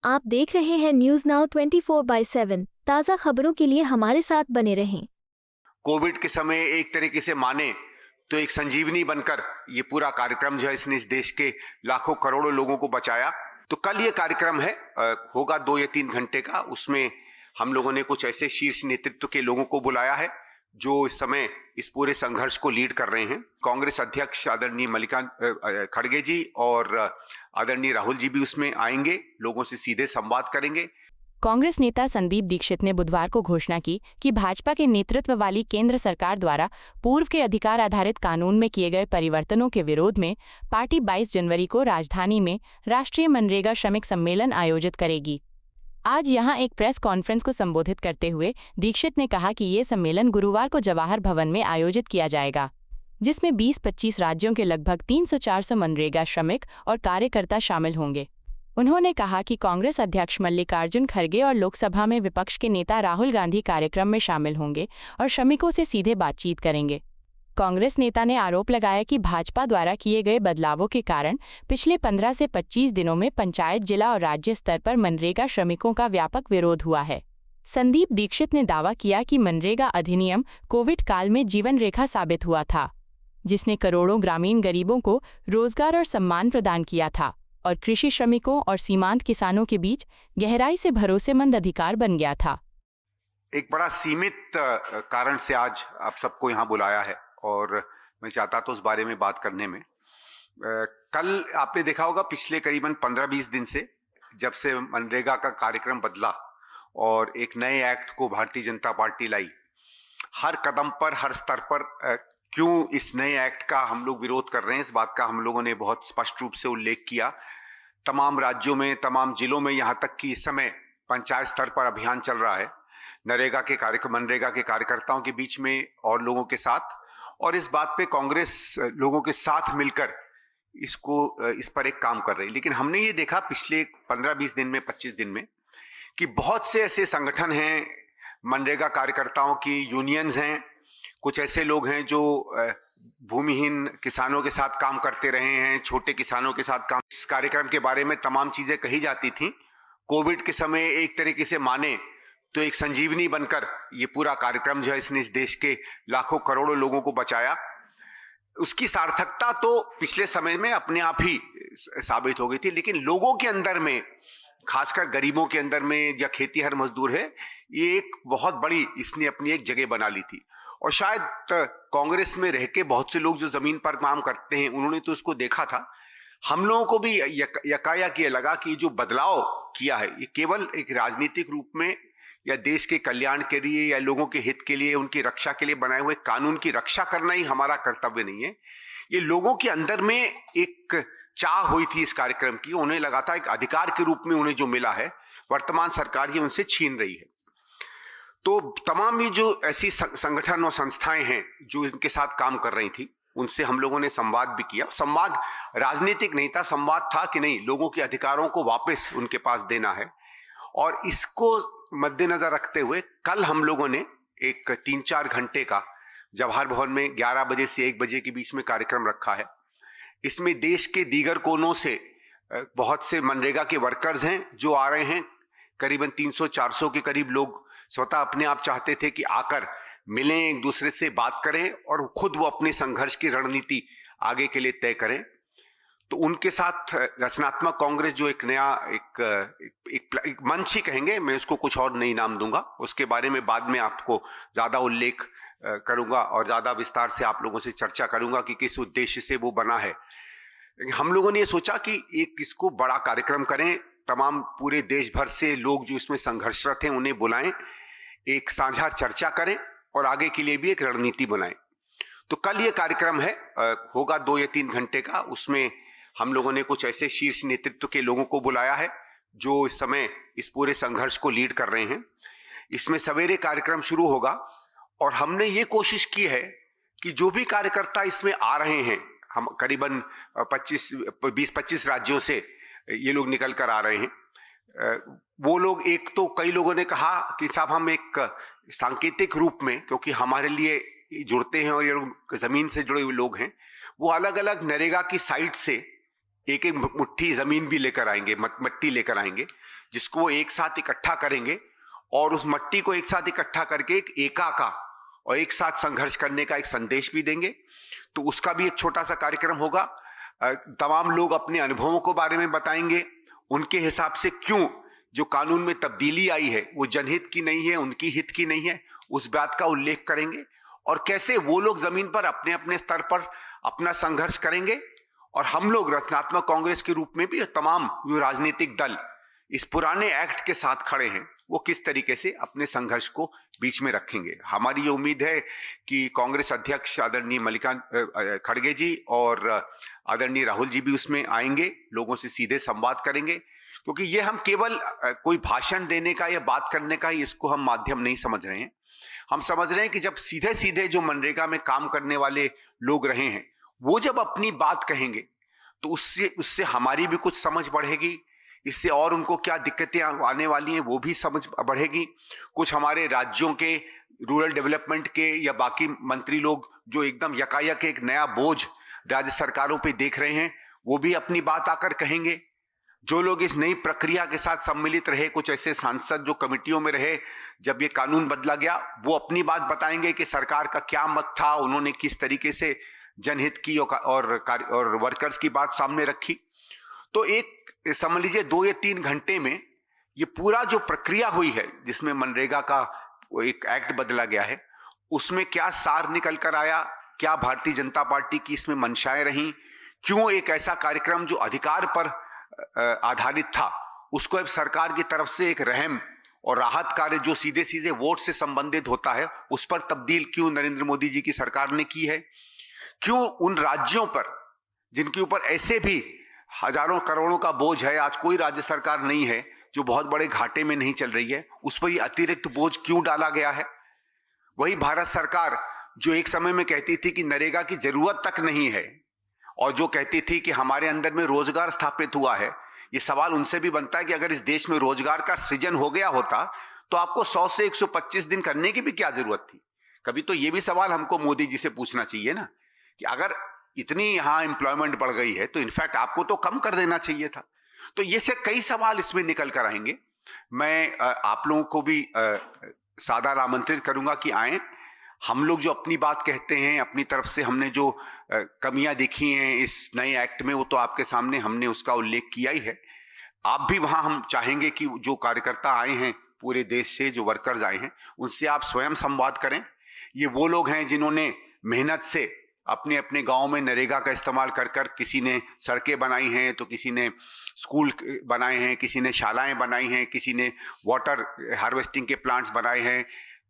आप देख रहे हैं न्यूज नाउ 24/7 ताज़ा खबरों के लिए हमारे साथ बने रहें। कोविड के समय एक तरीके से माने तो एक संजीवनी बनकर ये पूरा कार्यक्रम जो है इसने इस देश के लाखों करोड़ों लोगों को बचाया। तो कल ये कार्यक्रम है होगा 2 या 3 घंटे का। उसमें हम लोगों ने कुछ ऐसे शीर्ष नेतृत्व के लोगों को बुलाया है जो इस समय इस पूरे संघर्ष को लीड कर रहे हैं। कांग्रेस अध्यक्ष आदरणीय मल्लिकार्जुन खड़गे जी और आदरणीय राहुल जी भी उसमें आएंगे, लोगों से सीधे संवाद करेंगे। कांग्रेस नेता संदीप दीक्षित ने बुधवार को घोषणा की कि भाजपा के नेतृत्व वाली केंद्र सरकार द्वारा पूर्व के अधिकार आधारित कानून में किए गए परिवर्तनों के विरोध में पार्टी 22 जनवरी को राजधानी में राष्ट्रीय मनरेगा श्रमिक सम्मेलन आयोजित करेगी। आज यहां एक प्रेस कॉन्फ्रेंस को संबोधित करते हुए दीक्षित ने कहा कि ये सम्मेलन गुरुवार को जवाहर भवन में आयोजित किया जाएगा, जिसमें 20-25 राज्यों के लगभग 300-400 मनरेगा श्रमिक और कार्यकर्ता शामिल होंगे। उन्होंने कहा कि कांग्रेस अध्यक्ष मल्लिकार्जुन खड़गे और लोकसभा में विपक्ष के नेता राहुल गांधी कार्यक्रम में शामिल होंगे और श्रमिकों से सीधे बातचीत करेंगे। कांग्रेस नेता ने आरोप लगाया कि भाजपा द्वारा किए गए बदलावों के कारण पिछले 15 से 25 दिनों में पंचायत, जिला और राज्य स्तर पर मनरेगा श्रमिकों का व्यापक विरोध हुआ है। संदीप दीक्षित ने दावा किया कि मनरेगा अधिनियम कोविड काल में जीवन रेखा साबित हुआ था, जिसने करोड़ों ग्रामीण गरीबों को रोजगार और सम्मान प्रदान किया था और कृषि श्रमिकों और सीमांत किसानों के बीच गहराई से भरोसेमंद अधिकार बन गया था। एक बड़ा सीमित कारण से आज आप सबको यहाँ बुलाया है और मैं चाहता तो उस बारे में बात करने में। कल आपने देखा होगा पिछले करीबन 15-20 दिन से जब से मनरेगा का कार्यक्रम बदला और एक नए एक्ट को भारतीय जनता पार्टी लाई, हर कदम पर, हर स्तर पर क्यों इस नए एक्ट का हम लोग विरोध कर रहे हैं, इस बात का हम लोगों ने बहुत स्पष्ट रूप से उल्लेख किया। तमाम राज्यों में, तमाम जिलों में, यहाँ तक कि इस समय पंचायत स्तर पर अभियान चल रहा है मनरेगा के कार्यकर्ताओं के बीच में और लोगों के साथ, और इस बात पे कांग्रेस लोगों के साथ मिलकर इस पर एक काम कर रही है। लेकिन हमने ये देखा पिछले 15-20 दिन में, 25 दिन में कि बहुत से ऐसे संगठन हैं, मनरेगा कार्यकर्ताओं की यूनियंस हैं, कुछ ऐसे लोग हैं जो भूमिहीन किसानों के साथ काम करते रहे हैं, छोटे किसानों के साथ काम। इस कार्यक्रम के बारे में तमाम चीजें कही जाती थी। कोविड के समय एक तरीके से माने तो एक संजीवनी बनकर ये पूरा कार्यक्रम जो है इसने इस देश के लाखों करोड़ों लोगों को बचाया। उसकी सार्थकता तो पिछले समय में अपने आप ही साबित हो गई थी, लेकिन लोगों के अंदर में, खासकर गरीबों के अंदर में, या खेतीहर मजदूर है, ये एक बहुत बड़ी इसने अपनी एक जगह बना ली थी। और शायद कांग्रेस में रह के बहुत से लोग जो जमीन पर काम करते हैं उन्होंने तो उसको देखा था। हम लोगों को भी यकायक ये लगा कि जो बदलाव किया है ये केवल एक राजनीतिक रूप में या देश के कल्याण के लिए या लोगों के हित के लिए, उनकी रक्षा के लिए बनाए हुए कानून की रक्षा करना ही हमारा कर्तव्य नहीं है। ये लोगों के अंदर में एक चाह हुई थी इस कार्यक्रम की, उन्हें लगा था एक अधिकार के रूप में उन्हें जो मिला है वर्तमान सरकार ये उनसे छीन रही है। तो तमाम ये जो ऐसी संगठन और संस्थाएं हैं जो इनके साथ काम कर रही थी, उनसे हम लोगों ने संवाद भी किया। संवाद राजनीतिक नहीं था, संवाद था कि नहीं, लोगों के अधिकारों को वापस उनके पास देना है। और इसको मद्देनजर रखते हुए कल हम लोगों ने एक 3-4 घंटे का जवाहर भवन में 11 बजे से 1 बजे के बीच में कार्यक्रम रखा है। इसमें देश के दीगर कोनों से बहुत से मनरेगा के वर्कर्स हैं जो आ रहे हैं। करीबन 300-400 के करीब लोग स्वतः अपने आप चाहते थे कि आकर मिलें, एक दूसरे से बात करें और खुद वो अपने संघर्ष की रणनीति आगे के लिए तय करें। तो उनके साथ रचनात्मक कांग्रेस जो एक नया एक मंच ही कहेंगे, मैं उसको कुछ और नई नाम दूंगा, उसके बारे में बाद में आपको ज्यादा उल्लेख करूंगा और ज्यादा विस्तार से आप लोगों से चर्चा करूंगा कि किस उद्देश्य से वो बना है। हम लोगों ने ये सोचा कि एक इसको बड़ा कार्यक्रम करें, तमाम पूरे देश भर से लोग जो इसमें संघर्षरत हैं उन्हें बुलाएं, एक साझा चर्चा करें और आगे के लिए भी एक रणनीति बनाएं। तो कल ये कार्यक्रम है, होगा 2 या 3 घंटे का। उसमें हम लोगों ने कुछ ऐसे शीर्ष नेतृत्व के लोगों को बुलाया है जो इस समय इस पूरे संघर्ष को लीड कर रहे हैं। इसमें सवेरे कार्यक्रम शुरू होगा और हमने ये कोशिश की है कि जो भी कार्यकर्ता इसमें आ रहे हैं, हम करीबन 20-25 राज्यों से ये लोग निकल कर आ रहे हैं, वो लोग, एक तो कई लोगों ने कहा कि साहब हम एक सांकेतिक रूप में, क्योंकि हमारे लिए जुड़ते हैं और ये लोग जमीन से जुड़े हुए लोग हैं, वो अलग अलग नरेगा की साइट से एक एक मुट्ठी जमीन भी लेकर आएंगे, मट्टी लेकर आएंगे, जिसको वो एक साथ इकट्ठा करेंगे और उस मट्टी को एक साथ इकट्ठा करके एक एका का और एक साथ संघर्ष करने का एक संदेश भी देंगे। तो उसका भी एक छोटा सा कार्यक्रम होगा। तमाम लोग अपने अनुभवों के बारे में बताएंगे, उनके हिसाब से क्यों जो कानून में तब्दीली आई है वो जनहित की नहीं है, उनकी हित की नहीं है, उस बात का उल्लेख करेंगे और कैसे वो लोग जमीन पर अपने अपने स्तर पर अपना संघर्ष करेंगे और हम लोग रचनात्मक कांग्रेस के रूप में भी तमाम जो राजनीतिक दल इस पुराने एक्ट के साथ खड़े हैं वो किस तरीके से अपने संघर्ष को बीच में रखेंगे। हमारी ये उम्मीद है कि कांग्रेस अध्यक्ष आदरणीय मल्लिकार्जुन खड़गे जी और आदरणीय राहुल जी भी उसमें आएंगे, लोगों से सीधे संवाद करेंगे, क्योंकि ये हम केवल कोई भाषण देने का या बात करने का ही इसको हम माध्यम नहीं समझ रहे हैं। हम समझ रहे हैं कि जब सीधे सीधे जो मनरेगा में काम करने वाले लोग रहे हैं वो जब अपनी बात कहेंगे तो उससे हमारी भी कुछ समझ बढ़ेगी, इससे और उनको क्या दिक्कतें आने वाली हैं वो भी समझ बढ़ेगी। कुछ हमारे राज्यों के रूरल डेवलपमेंट के या बाकी मंत्री लोग जो एकदम यकायक एक नया बोझ राज्य सरकारों पे देख रहे हैं वो भी अपनी बात आकर कहेंगे। जो लोग इस नई प्रक्रिया के साथ सम्मिलित रहे, कुछ ऐसे सांसद जो कमिटियों में रहे जब ये कानून बदला गया, वो अपनी बात बताएंगे कि सरकार का क्या मत था, उन्होंने किस तरीके से जनहित की और वर्कर्स की बात सामने रखी। तो एक समझ लीजिए 2 या 3 घंटे में ये पूरा जो प्रक्रिया हुई है जिसमें मनरेगा का एक एक्ट बदला गया है उसमें क्या सार निकल कर आया, क्या भारतीय जनता पार्टी की इसमें मंशाएं रहीं, क्यों एक ऐसा कार्यक्रम जो अधिकार पर आधारित था उसको अब सरकार की तरफ से एक रहम और राहत कार्य जो सीधे सीधे वोट से संबंधित होता है उस पर तब्दील क्यों नरेंद्र मोदी जी की सरकार ने की है। क्यों उन राज्यों पर जिनके ऊपर ऐसे भी हजारों करोड़ों का बोझ है, आज कोई राज्य सरकार नहीं है जो बहुत बड़े घाटे में नहीं चल रही है, उस पर ये अतिरिक्त बोझ क्यों डाला गया है। वही भारत सरकार जो एक समय में कहती थी कि नरेगा की जरूरत तक नहीं है और जो कहती थी कि हमारे अंदर में रोजगार स्थापित हुआ है, ये सवाल उनसे भी बनता है कि अगर इस देश में रोजगार का सृजन हो गया होता तो आपको 100 से 125 दिन करने की भी क्या जरूरत थी। कभी तो ये भी सवाल हमको मोदी जी से पूछना चाहिए ना कि अगर इतनी यहाँ एम्प्लॉयमेंट बढ़ गई है तो इनफैक्ट आपको तो कम कर देना चाहिए था। तो ये से कई सवाल इसमें निकल कर आएंगे। मैं आप लोगों को भी सादर आमंत्रित करूंगा कि आए। हम लोग जो अपनी बात कहते हैं, अपनी तरफ से हमने जो कमियां देखी हैं इस नए एक्ट में वो तो आपके सामने हमने उसका उल्लेख किया ही है। आप भी वहां हम चाहेंगे कि जो कार्यकर्ता आए हैं पूरे देश से, जो वर्कर्स आए हैं, उनसे आप स्वयं संवाद करें। ये वो लोग हैं जिन्होंने मेहनत से अपने अपने गांव में नरेगा का इस्तेमाल कर कर किसी ने सड़कें बनाई हैं तो किसी ने स्कूल बनाए हैं, किसी ने शालाएं बनाई हैं, किसी ने वाटर हार्वेस्टिंग के प्लांट्स बनाए हैं।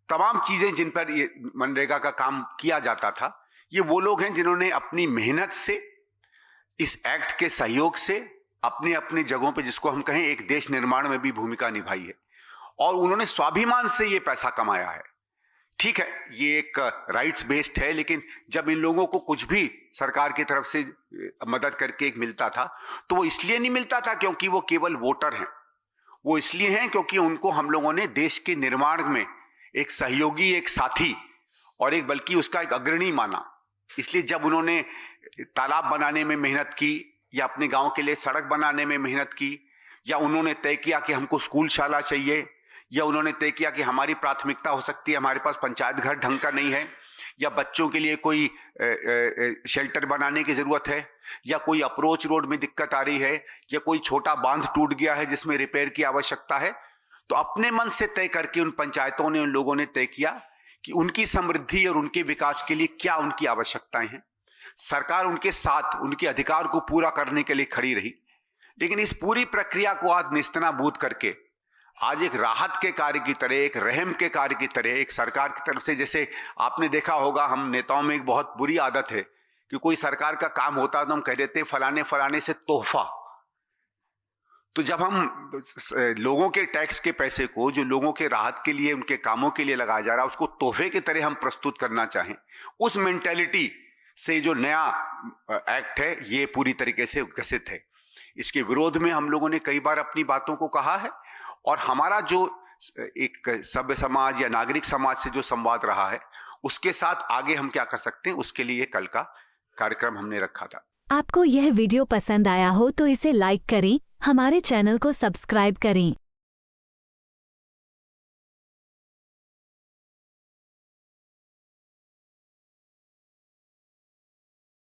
तमाम चीजें जिन पर ये मनरेगा का काम किया जाता था, ये वो लोग हैं जिन्होंने अपनी मेहनत से, इस एक्ट के सहयोग से अपने अपने जगहों पे, जिसको हम कहें एक देश निर्माण में भी भूमिका निभाई है और उन्होंने स्वाभिमान से ये पैसा कमाया है। ठीक है, ये एक राइट्स बेस्ड है, लेकिन जब इन लोगों को कुछ भी सरकार की तरफ से मदद करके एक मिलता था तो वो इसलिए नहीं मिलता था क्योंकि वो केवल वोटर हैं, वो इसलिए हैं क्योंकि उनको हम लोगों ने देश के निर्माण में एक सहयोगी, एक साथी और एक बल्कि उसका एक अग्रणी माना। इसलिए जब उन्होंने तालाब बनाने में मेहनत की या अपने गांव के लिए सड़क बनाने में मेहनत की, या उन्होंने तय किया कि हमको स्कूल शाला चाहिए, या उन्होंने तय किया कि हमारी प्राथमिकता हो सकती है हमारे पास पंचायत घर ढंग का नहीं है, या बच्चों के लिए कोई शेल्टर बनाने की जरूरत है, या कोई अप्रोच रोड में दिक्कत आ रही है, या कोई छोटा बांध टूट गया है जिसमें रिपेयर की आवश्यकता है, तो अपने मन से तय करके उन पंचायतों ने, उन लोगों ने तय किया कि उनकी समृद्धि और उनके विकास के लिए क्या उनकी आवश्यकताएं हैं। सरकार उनके साथ, उनके अधिकार को पूरा करने के लिए खड़ी रही। लेकिन इस पूरी प्रक्रिया को आज नेस्तनाबूद करके आज एक राहत के कार्य की तरह, एक रहम के कार्य की तरह, एक सरकार की तरफ से, जैसे आपने देखा होगा हम नेताओं में एक बहुत बुरी आदत है कि कोई सरकार का काम होता है तो हम कह देते फलाने फलाने से तोहफा। तो जब हम लोगों के टैक्स के पैसे को, जो लोगों के राहत के लिए, उनके कामों के लिए लगाया जा रहा है, उसको तोहफे की तरह हम प्रस्तुत करना चाहें, उस मेंटेलिटी से जो नया एक्ट है ये पूरी तरीके से विकसित है। इसके विरोध में हम लोगों ने कई बार अपनी बातों को कहा है और हमारा जो एक सभ्य समाज या नागरिक समाज से जो संवाद रहा है उसके साथ आगे हम क्या कर सकते हैं, उसके लिए कल का कार्यक्रम हमने रखा था। आपको यह वीडियो पसंद आया हो तो इसे लाइक करें, हमारे चैनल को सब्सक्राइब करें।